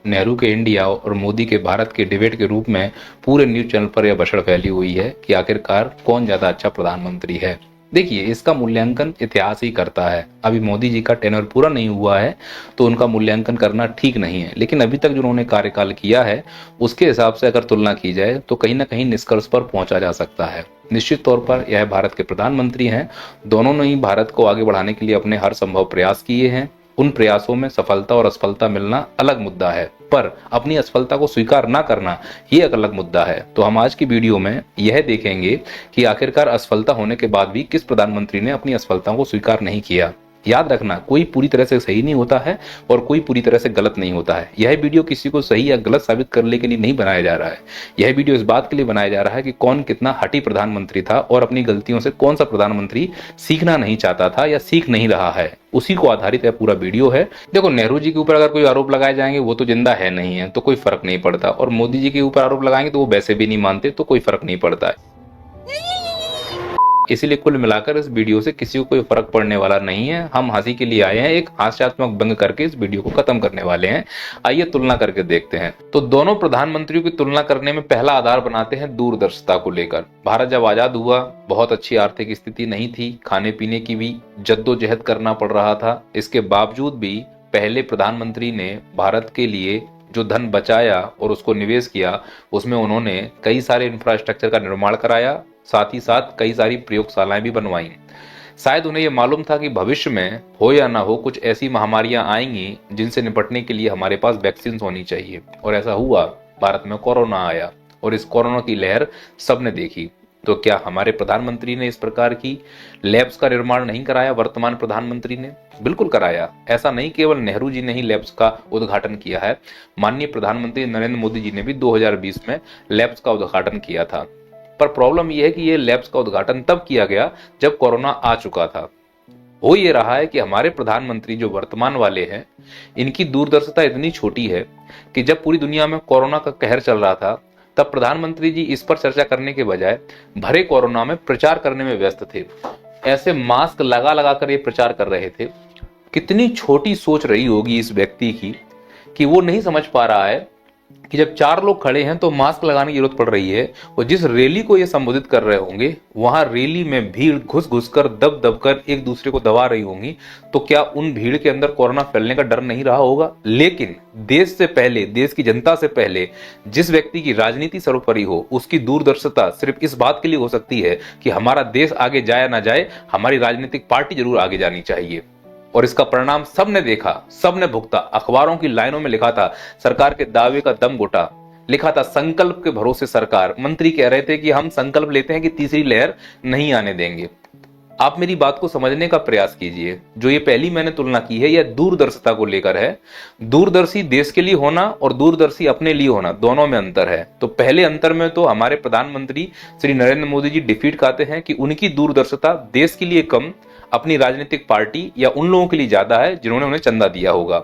नेहरू के इंडिया और मोदी के भारत के डिबेट के रूप में पूरे न्यूज चैनल पर यह बशड़ फैली हुई है कि आखिरकार कौन ज्यादा अच्छा प्रधानमंत्री है। देखिए, इसका मूल्यांकन इतिहास ही करता है। अभी मोदी जी का टेन्योर पूरा नहीं हुआ है तो उनका मूल्यांकन करना ठीक नहीं है, लेकिन अभी तक जो उन्होंने कार्यकाल किया है उसके हिसाब से अगर तुलना की जाए तो कहीं ना कहीं निष्कर्ष पर पहुंचा जा सकता है। निश्चित तौर पर यह भारत के प्रधानमंत्री हैं। दोनों ने ही भारत को आगे बढ़ाने के लिए अपने हर संभव प्रयास किए हैं। उन प्रयासों में सफलता और असफलता मिलना अलग मुद्दा है, पर अपनी असफलता को स्वीकार ना करना ये एक अलग मुद्दा है। तो हम आज की वीडियो में यह देखेंगे कि आखिरकार असफलता होने के बाद भी किस प्रधानमंत्री ने अपनी असफलताओं को स्वीकार नहीं किया। याद रखना, कोई पूरी तरह से सही नहीं होता है और कोई पूरी तरह से गलत नहीं होता है। यह वीडियो किसी को सही या गलत साबित करने के लिए नहीं बनाया जा रहा है। यह वीडियो इस बात के लिए बनाया जा रहा है कि कौन कितना हठी प्रधानमंत्री था और अपनी गलतियों से कौन सा प्रधानमंत्री सीखना नहीं चाहता था या सीख नहीं रहा है, उसी को आधारित यह पूरा वीडियो है। देखो, नेहरू जी के ऊपर अगर कोई आरोप लगाए जाएंगे वो तो जिंदा है नहीं है तो कोई फर्क नहीं पड़ता, और मोदी जी के ऊपर आरोप लगाएंगे तो वो वैसे भी नहीं मानते तो कोई फर्क नहीं पड़ता है। इसीलिए कुल मिलाकर इस वीडियो से किसी को कोई फर्क पड़ने वाला नहीं है। हम हंसी के लिए आए हैं, एक हास्यात्मक व्यंग करके इस वीडियो को खत्म करने वाले हैं। आइए तुलना करके देखते हैं। तो दोनों प्रधानमंत्रियों की तुलना करने में पहला आधार बनाते हैं दूरदर्शिता को लेकर। भारत जब आजाद हुआ, बहुत अच्छी आर्थिक स्थिति नहीं थी, खाने पीने की भी जद्दोजहद करना पड़ रहा था। इसके बावजूद भी पहले प्रधानमंत्री ने भारत के लिए जो धन बचाया और उसको निवेश किया, उसमें उन्होंने कई सारे इंफ्रास्ट्रक्चर का निर्माण कराया, साथ ही साथ कई सारी प्रयोगशालाएं भी बनवाई। शायद उन्हें यह मालूम था कि भविष्य में हो या ना हो कुछ ऐसी महामारियां आएंगी जिनसे निपटने के लिए हमारे पास वैक्सीन होनी चाहिए, और ऐसा हुआ। भारत में कोरोना आया और इस कोरोना की लहर सबने देखी। तो क्या हमारे प्रधानमंत्री ने इस प्रकार की लैब्स का निर्माण नहीं कराया? वर्तमान प्रधानमंत्री ने बिल्कुल कराया। ऐसा नहीं केवल नेहरू जी ने ही लैब्स का उद्घाटन किया है, माननीय प्रधानमंत्री नरेंद्र मोदी जी ने भी 2020 में लैब्स का उद्घाटन किया था। पर प्रॉब्लम यह है कि ये लैब्स का उद्घाटन तब किया गया जब कोरोना आ चुका था। हो ये रहा है कि हमारे प्रधानमंत्री जो वर्तमान वाले हैं, इनकी दूरदर्शिता इतनी छोटी है कि जब पूरी दुनिया में कोरोना का कहर चल रहा था तब प्रधानमंत्री जी इस पर चर्चा करने के बजाय भरे कोरोना में प्रचार करने में व्यस्त थे। ऐसे मास्क लगा लगा कर ये प्रचार कर रहे थे। कितनी छोटी सोच रही होगी इस व्यक्ति की कि वो नहीं समझ पा रहा है कि जब 4 लोग खड़े हैं तो मास्क लगाने की जरूरत पड़ रही है, और जिस रैली को ये संबोधित कर रहे होंगे वहां रैली में भीड़ घुस घुस कर दब दब कर एक दूसरे को दबा रही होंगी, तो क्या उन भीड़ के अंदर कोरोना फैलने का डर नहीं रहा होगा? लेकिन देश से पहले, देश की जनता से पहले जिस व्यक्ति की राजनीति सर्वोपरि हो, उसकी दूरदर्शिता सिर्फ इस बात के लिए हो सकती है कि हमारा देश आगे जाए ना जाए, हमारी राजनीतिक पार्टी जरूर आगे जानी चाहिए। और इसका परिणाम सबने देखा, सबने भुगता। अखबारों की लाइनों में लिखा था सरकार के दावे का दम घुटा, लिखा था संकल्प के भरोसे सरकार। मंत्री कह रहे थे कि हम संकल्प लेते हैं कि तीसरी लहर नहीं आने देंगे। आप मेरी बात को समझने का प्रयास कीजिए। जो ये पहली मैंने तुलना की है, यह दूरदर्शिता को लेकर है। दूरदर्शी देश के लिए होना और दूरदर्शी अपने लिए होना, दोनों में अंतर है। तो पहले अंतर में तो हमारे प्रधानमंत्री श्री नरेंद्र मोदी जी डिफीट खाते हैं कि उनकी दूरदर्शिता देश के लिए कम, अपनी राजनीतिक पार्टी या उन लोगों के लिए ज्यादा है जिन्होंने उन्हें चंदा दिया होगा।